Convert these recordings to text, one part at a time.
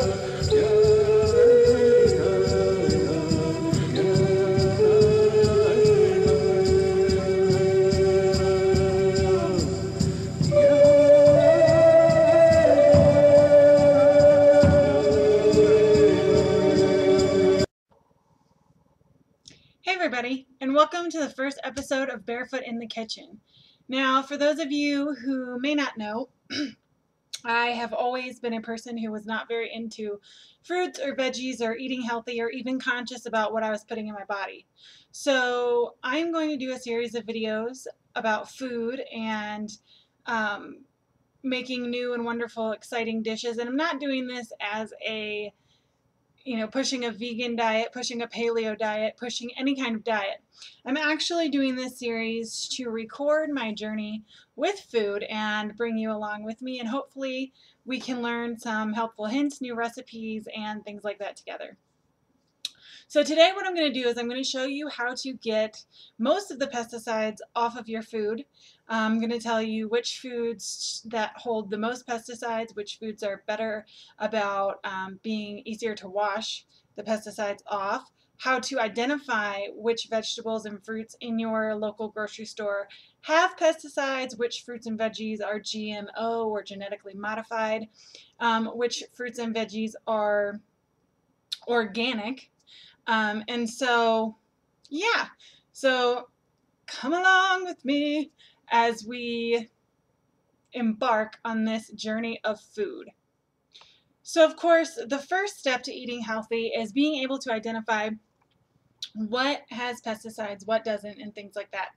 Hey everybody, and welcome to the first episode of Barefoot in the Kitchen. Now, for those of you who may not know, I have always been a person who was not very into fruits or veggies or eating healthy or even conscious about what I was putting in my body. So I'm going to do a series of videos about food and making new and wonderful, exciting dishes. And I'm not doing this as a pushing a vegan diet, pushing a paleo diet, pushing any kind of diet. I'm actually doing this series to record my journey with food and bring you along with me, and hopefully we can learn some helpful hints, new recipes, and things like that together. So today what I'm going to do is I'm going to show you how to get most of the pesticides off of your food. I'm going to tell you which foods that hold the most pesticides, which foods are better about being easier to wash the pesticides off, how to identify which vegetables and fruits in your local grocery store have pesticides, which fruits and veggies are GMO or genetically modified, which fruits and veggies are organic. And so, yeah, so come along with me as we embark on this journey of food. So, of course, the first step to eating healthy is being able to identify what has pesticides, what doesn't, and things like that.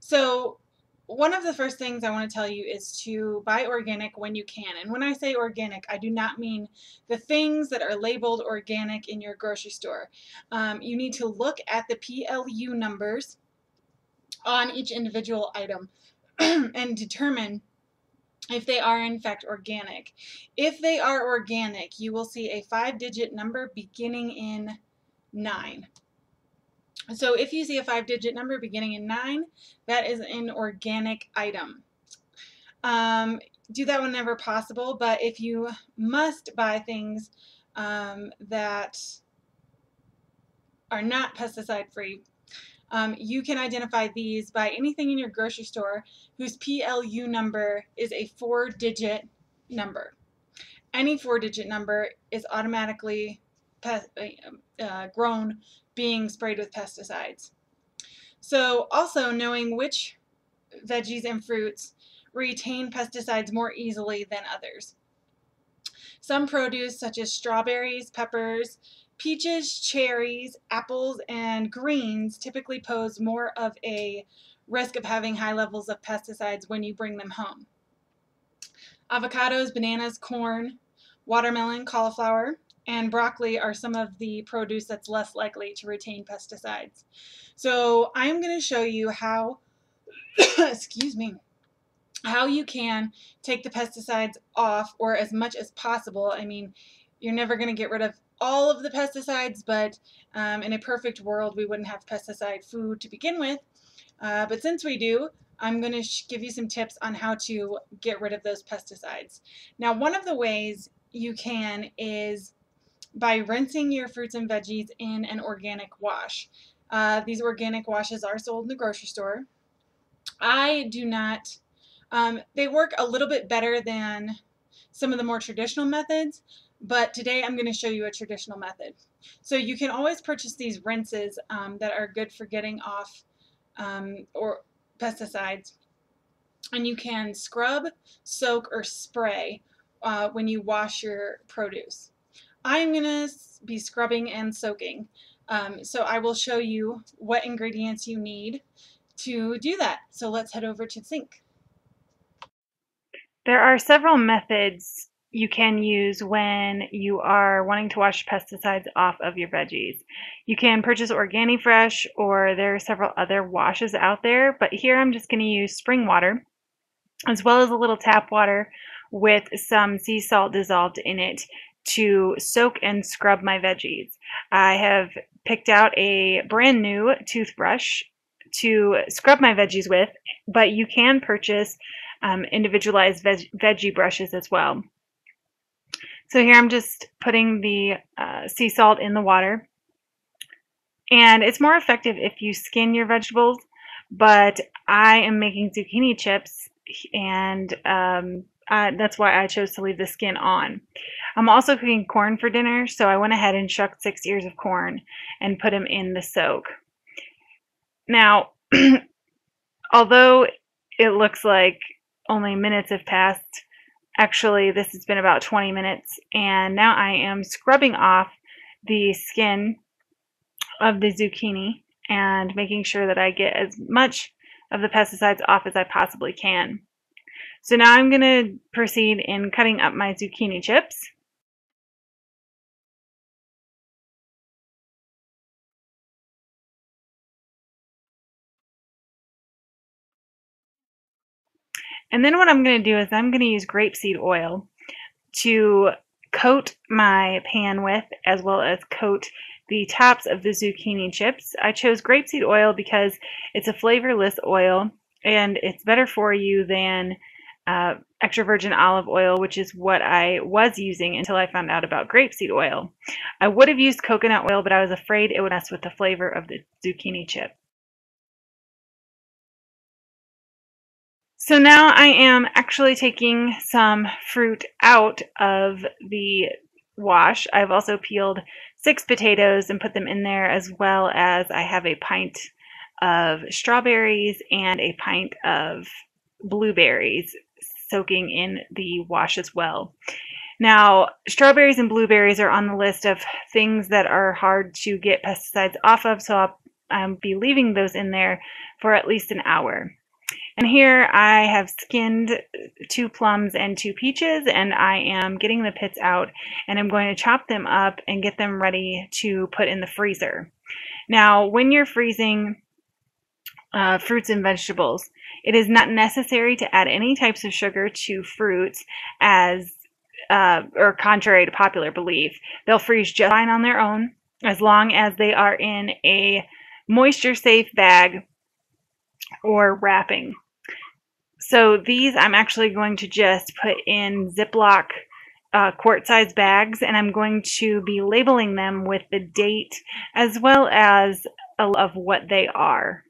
So, one of the first things I want to tell you is to buy organic when you can. And when I say organic, I do not mean the things that are labeled organic in your grocery store. You need to look at the PLU numbers on each individual item and determine if they are in fact organic. If they are organic, you will see a 5-digit number beginning in 9. So if you see a 5-digit number beginning in 9, that is an organic item. Do that whenever possible, but if you must buy things that are not pesticide free, you can identify these by anything in your grocery store whose PLU number is a 4-digit number. Any 4-digit number is automatically grown being sprayed with pesticides. So also knowing which veggies and fruits retain pesticides more easily than others. Some produce such as strawberries, peppers, peaches, cherries, apples, and greens typically pose more of a risk of having high levels of pesticides when you bring them home. Avocados, bananas, corn, watermelon, cauliflower, and broccoli are some of the produce that's less likely to retain pesticides. So I'm going to show you how, excuse me, how you can take the pesticides off, or as much as possible. I mean, you're never going to get rid of all of the pesticides, but in a perfect world, we wouldn't have pesticide food to begin with. But since we do, I'm going to give you some tips on how to get rid of those pesticides. Now, one of the ways you can is by rinsing your fruits and veggies in an organic wash. These organic washes are sold in the grocery store. I do not, they work a little bit better than some of the more traditional methods, but today I'm going to show you a traditional method. So you can always purchase these rinses that are good for getting off or pesticides, and you can scrub, soak, or spray when you wash your produce. I'm going to be scrubbing and soaking, so I will show you what ingredients you need to do that. So let's head over to the sink. There are several methods you can use when you are wanting to wash pesticides off of your veggies. You can purchase Organi Fresh, or there are several other washes out there, but here I'm just going to use spring water as well as a little tap water with some sea salt dissolved in it to soak and scrub my veggies. I have picked out a brand new toothbrush to scrub my veggies with, but you can purchase individualized veggie brushes as well. So here I'm just putting the sea salt in the water. And it's more effective if you skin your vegetables, but I am making zucchini chips, and that's why I chose to leave the skin on. I'm also cooking corn for dinner, so I went ahead and shucked 6 ears of corn and put them in the soak. Now, although it looks like only minutes have passed, actually this has been about 20 minutes, and now I am scrubbing off the skin of the zucchini and making sure that I get as much of the pesticides off as I possibly can. So now I'm going to proceed in cutting up my zucchini chips. And then what I'm going to do is I'm going to use grapeseed oil to coat my pan with, as well as coat the tops of the zucchini chips. I chose grapeseed oil because it's a flavorless oil and it's better for you than extra virgin olive oil, which is what I was using until I found out about grapeseed oil. I would have used coconut oil, but I was afraid it would mess with the flavor of the zucchini chip. So now I am actually taking some fruit out of the wash. I've also peeled 6 potatoes and put them in there, as well as I have a pint of strawberries and a pint of blueberries soaking in the wash as well. Now, strawberries and blueberries are on the list of things that are hard to get pesticides off of, so I'll be leaving those in there for at least an hour. And here I have skinned 2 plums and 2 peaches, and I am getting the pits out, and I'm going to chop them up and get them ready to put in the freezer. Now, when you're freezing fruits and vegetables, it is not necessary to add any types of sugar to fruits, as or contrary to popular belief. They'll freeze just fine on their own as long as they are in a moisture-safe bag or wrapping. So these I'm actually going to just put in Ziploc quart-sized bags, and I'm going to be labeling them with the date as well as of what they are.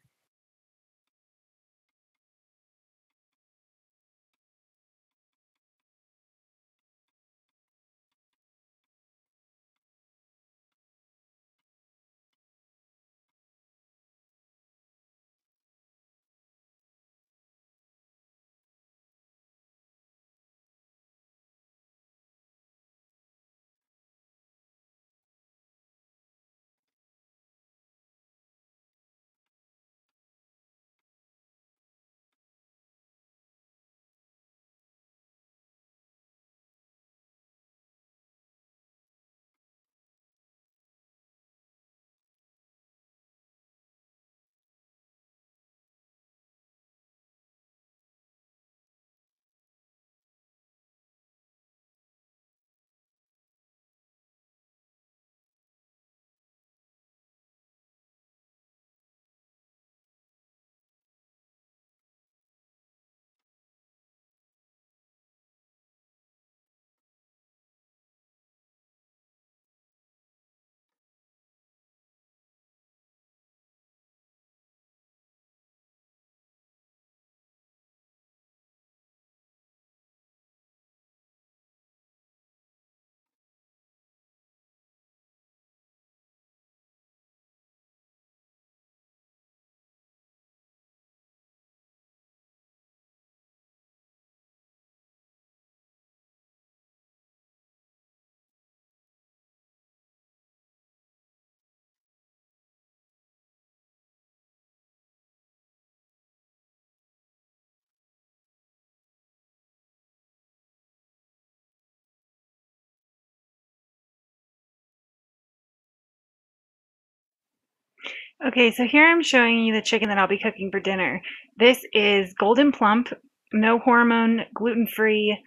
Okay, so here I'm showing you the chicken that I'll be cooking for dinner. This is golden plump, no hormone, gluten-free,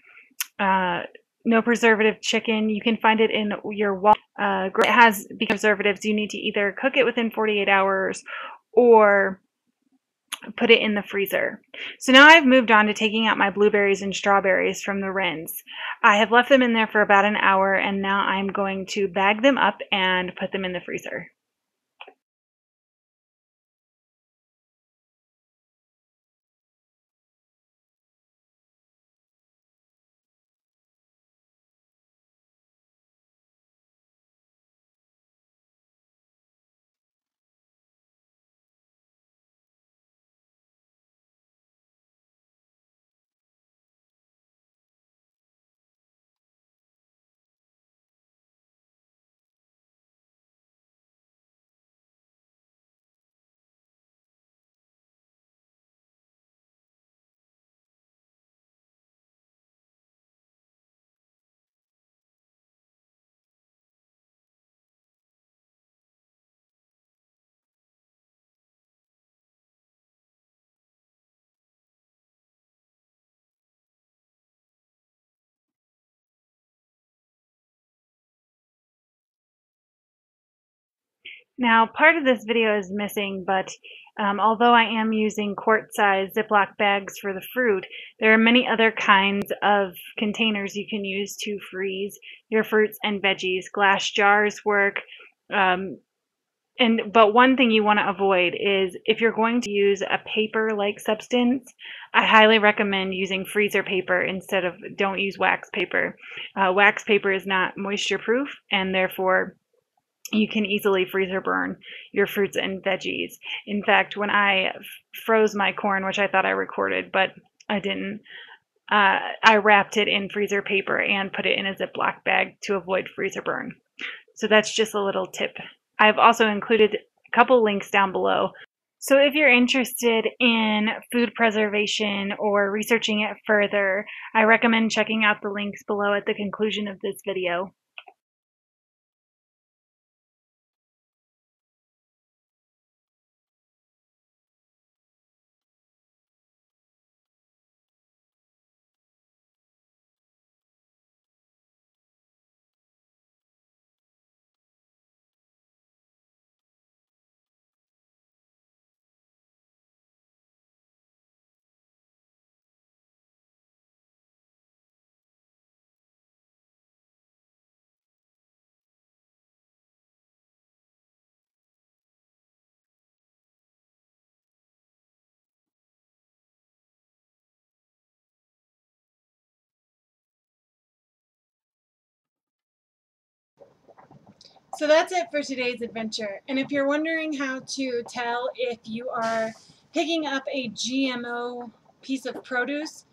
no preservative chicken. You can find it in your Walmart. It has preservatives. You need to either cook it within 48 hours or put it in the freezer. So now I've moved on to taking out my blueberries and strawberries from the rinse. I have left them in there for about an hour, and now I'm going to bag them up and put them in the freezer. Now, part of this video is missing, but although I am using quart-size Ziploc bags for the fruit, there are many other kinds of containers you can use to freeze your fruits and veggies. Glass jars work, but one thing you want to avoid is if you're going to use a paper-like substance, I highly recommend using freezer paper instead of, don't use wax paper. Wax paper is not moisture-proof, and therefore you can easily freezer burn your fruits and veggies. In fact, when I froze my corn, which I thought I recorded, but I didn't, I wrapped it in freezer paper and put it in a Ziploc bag to avoid freezer burn. So that's just a little tip. I've also included a couple links down below. So if you're interested in food preservation or researching it further, I recommend checking out the links below at the conclusion of this video. So that's it for today's adventure. And if you're wondering how to tell if you are picking up a GMO piece of produce,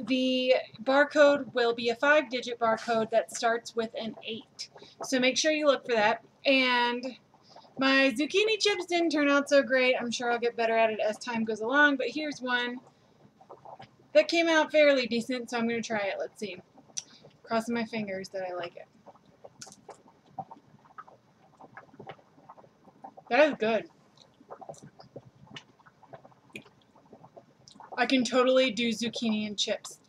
the barcode will be a 5-digit barcode that starts with an 8. So make sure you look for that. And my zucchini chips didn't turn out so great. I'm sure I'll get better at it as time goes along. But here's one that came out fairly decent, so I'm going to try it. Let's see. Crossing my fingers that I like it. That is good. I can totally do zucchini and chips.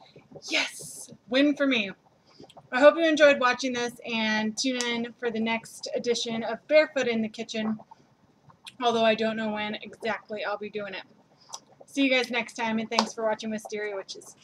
Yes! Win for me. I hope you enjoyed watching this, and tune in for the next edition of Barefoot in the Kitchen, although I don't know when exactly I'll be doing it. See you guys next time, and thanks for watching Wisteria Witches.